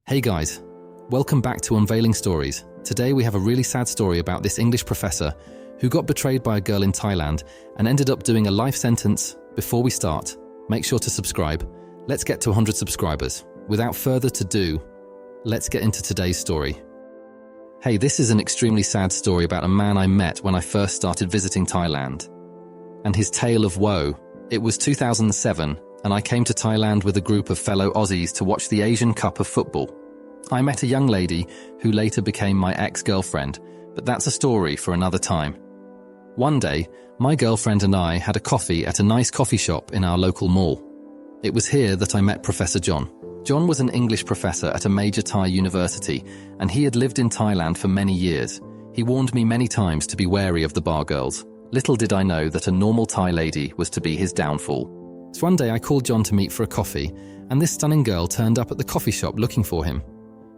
Hey guys, welcome back to Unveiling Stories. Today we have a really sad story about this English professor who got betrayed by a girl in Thailand and ended up doing a life sentence. Before we start, make sure to subscribe. Let's get to 100 subscribers. Without further ado, let's get into today's story. Hey, this is an extremely sad story about a man I met when I first started visiting Thailand. And his tale of woe. It was 2007, and I came to Thailand with a group of fellow Aussies to watch the Asian Cup of football. I met a young lady who later became my ex-girlfriend, but that's a story for another time. One day, my girlfriend and I had a coffee at a nice coffee shop in our local mall. It was here that I met Professor John. John was an English professor at a major Thai university, and he had lived in Thailand for many years. He warned me many times to be wary of the bar girls. Little did I know that a normal Thai lady was to be his downfall. So one day I called John to meet for a coffee, and this stunning girl turned up at the coffee shop looking for him.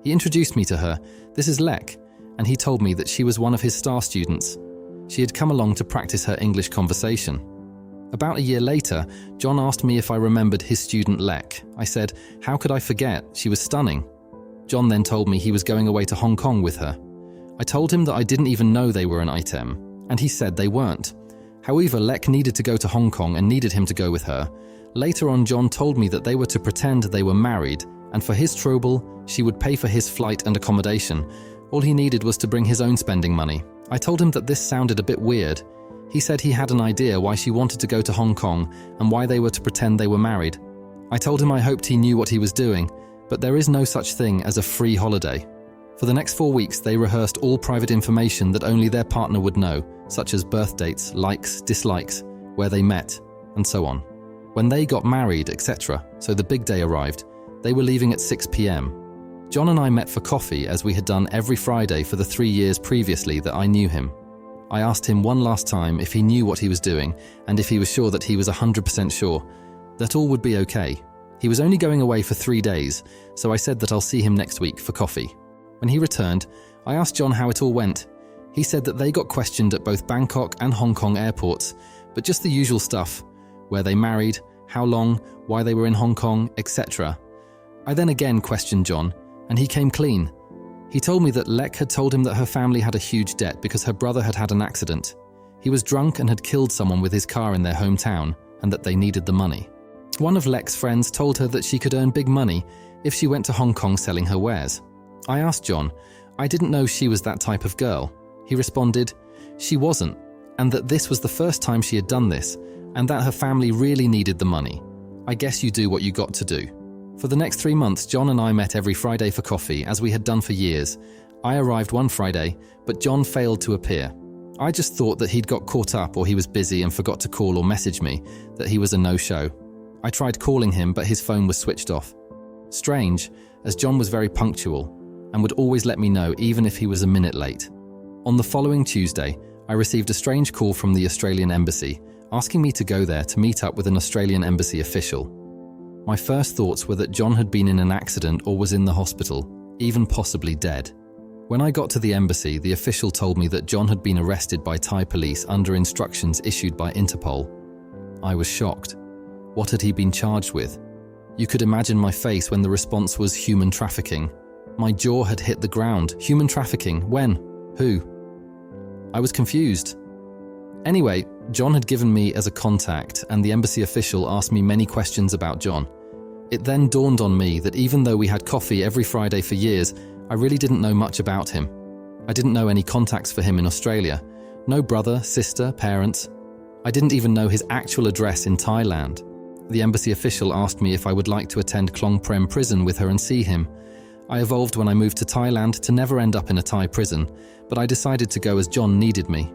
He introduced me to her. This is Lek, and he told me that she was one of his star students. She had come along to practice her English conversation. About a year later, John asked me if I remembered his student Lek. I said, how could I forget? She was stunning. John then told me he was going away to Hong Kong with her. I told him that I didn't even know they were an item, and he said they weren't. However, Lek needed to go to Hong Kong and needed him to go with her. Later on, John told me that they were to pretend they were married, and for his trouble, she would pay for his flight and accommodation. All he needed was to bring his own spending money. I told him that this sounded a bit weird. He said he had an idea why she wanted to go to Hong Kong and why they were to pretend they were married. I told him I hoped he knew what he was doing, but there is no such thing as a free holiday. For the next 4 weeks, they rehearsed all private information that only their partner would know, such as birth dates, likes, dislikes, where they met, and so on. When they got married, etc., so the big day arrived, they were leaving at 6 p.m. John and I met for coffee as we had done every Friday for the 3 years previously that I knew him. I asked him one last time if he knew what he was doing and if he was sure that he was 100% sure that all would be okay. He was only going away for 3 days, so I said that I'll see him next week for coffee. When he returned, I asked John how it all went. He said that they got questioned at both Bangkok and Hong Kong airports, but just the usual stuff, where they married, how long, why they were in Hong Kong, etc. I then again questioned John, and he came clean. He told me that Lek had told him that her family had a huge debt because her brother had had an accident. He was drunk and had killed someone with his car in their hometown, and that they needed the money. One of Lek's friends told her that she could earn big money if she went to Hong Kong selling her wares. I asked John, I didn't know she was that type of girl. He responded, she wasn't, and that this was the first time she had done this, and that her family really needed the money. I guess you do what you got to do. For the next 3 months, John and I met every Friday for coffee, as we had done for years. I arrived one Friday, but John failed to appear. I just thought that he'd got caught up or he was busy and forgot to call or message me, that he was a no-show. I tried calling him, but his phone was switched off. Strange, as John was very punctual and would always let me know even if he was a minute late. On the following Tuesday, I received a strange call from the Australian embassy, asking me to go there to meet up with an Australian embassy official. My first thoughts were that John had been in an accident or was in the hospital, even possibly dead. When I got to the embassy, the official told me that John had been arrested by Thai police under instructions issued by Interpol. I was shocked. What had he been charged with? You could imagine my face when the response was human trafficking. My jaw had hit the ground. Human trafficking? When? Who? I was confused. Anyway, John had given me as a contact, and the embassy official asked me many questions about John. It then dawned on me that even though we had coffee every Friday for years, I really didn't know much about him. I didn't know any contacts for him in Australia. No brother, sister, parents. I didn't even know his actual address in Thailand. The embassy official asked me if I would like to attend Klong Prem prison with her and see him. I evolved when I moved to Thailand to never end up in a Thai prison, but I decided to go as John needed me.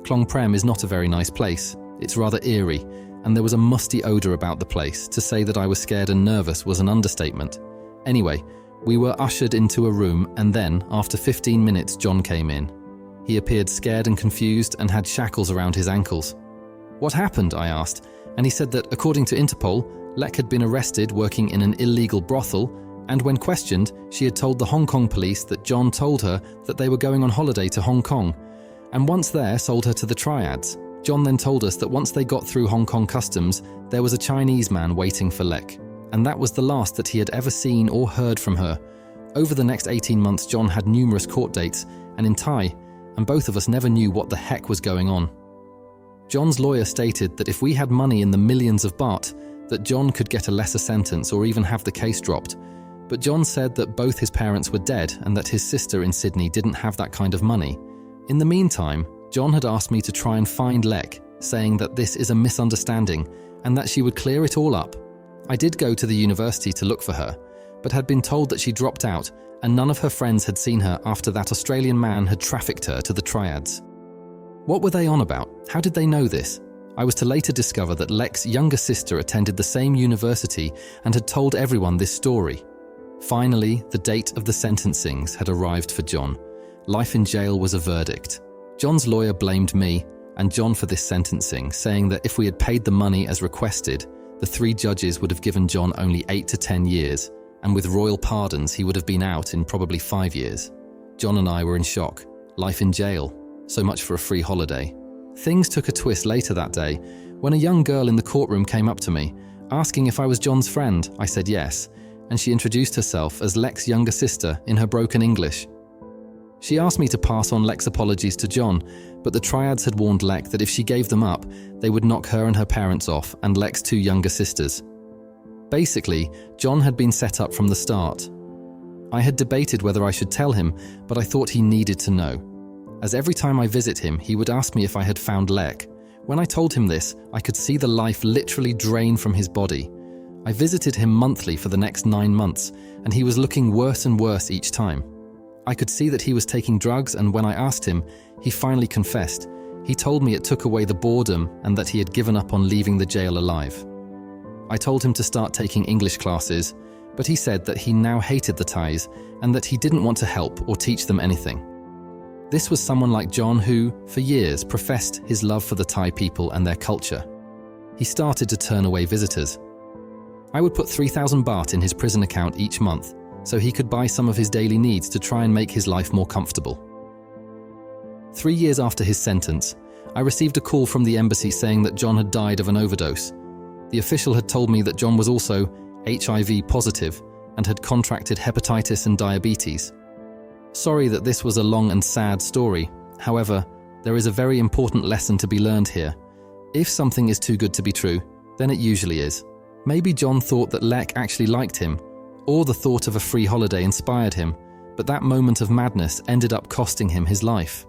Klong Prem is not a very nice place. It's rather eerie, and there was a musty odour about the place. To say that I was scared and nervous was an understatement. Anyway, we were ushered into a room, and then, after 15 minutes, John came in. He appeared scared and confused and had shackles around his ankles. What happened? I asked, and he said that, according to Interpol, Lek had been arrested working in an illegal brothel, and when questioned, she had told the Hong Kong police that John told her that they were going on holiday to Hong Kong, and once there sold her to the triads. John then told us that once they got through Hong Kong customs, there was a Chinese man waiting for Lek, and that was the last that he had ever seen or heard from her. Over the next 18 months, John had numerous court dates, and in Thai, and both of us never knew what the heck was going on. John's lawyer stated that if we had money in the millions of baht, that John could get a lesser sentence or even have the case dropped. But John said that both his parents were dead and that his sister in Sydney didn't have that kind of money. In the meantime, John had asked me to try and find Lek, saying that this is a misunderstanding and that she would clear it all up. I did go to the university to look for her, but had been told that she dropped out and none of her friends had seen her after that Australian man had trafficked her to the triads. What were they on about? How did they know this? I was to later discover that Lek's younger sister attended the same university and had told everyone this story. Finally, the date of the sentencings had arrived for John. Life in jail was a verdict. John's lawyer blamed me and John for this sentencing, saying that if we had paid the money as requested, the 3 judges would have given John only 8 to 10 years, and with royal pardons he would have been out in probably 5 years. John and I were in shock. Life in jail. So much for a free holiday. Things took a twist later that day, when a young girl in the courtroom came up to me, asking if I was John's friend. I said yes, and she introduced herself as Lek's younger sister in her broken English. She asked me to pass on Lek's apologies to John, but the triads had warned Lek that if she gave them up, they would knock her and her parents off and Lek's 2 younger sisters. Basically, John had been set up from the start. I had debated whether I should tell him, but I thought he needed to know, as every time I visit him, he would ask me if I had found Lek. When I told him this, I could see the life literally drain from his body. I visited him monthly for the next 9 months, and he was looking worse and worse each time. I could see that he was taking drugs, and when I asked him, he finally confessed. He told me it took away the boredom and that he had given up on leaving the jail alive. I told him to start taking English classes, but he said that he now hated the Thais and that he didn't want to help or teach them anything. This was someone like John who, for years, professed his love for the Thai people and their culture. He started to turn away visitors. I would put 3,000 baht in his prison account each month, so he could buy some of his daily needs to try and make his life more comfortable. 3 years after his sentence, I received a call from the embassy saying that John had died of an overdose. The official had told me that John was also HIV positive and had contracted hepatitis and diabetes. Sorry that this was a long and sad story. However, there is a very important lesson to be learned here. If something is too good to be true, then it usually is. Maybe John thought that Lek actually liked him, or the thought of a free holiday inspired him, but that moment of madness ended up costing him his life.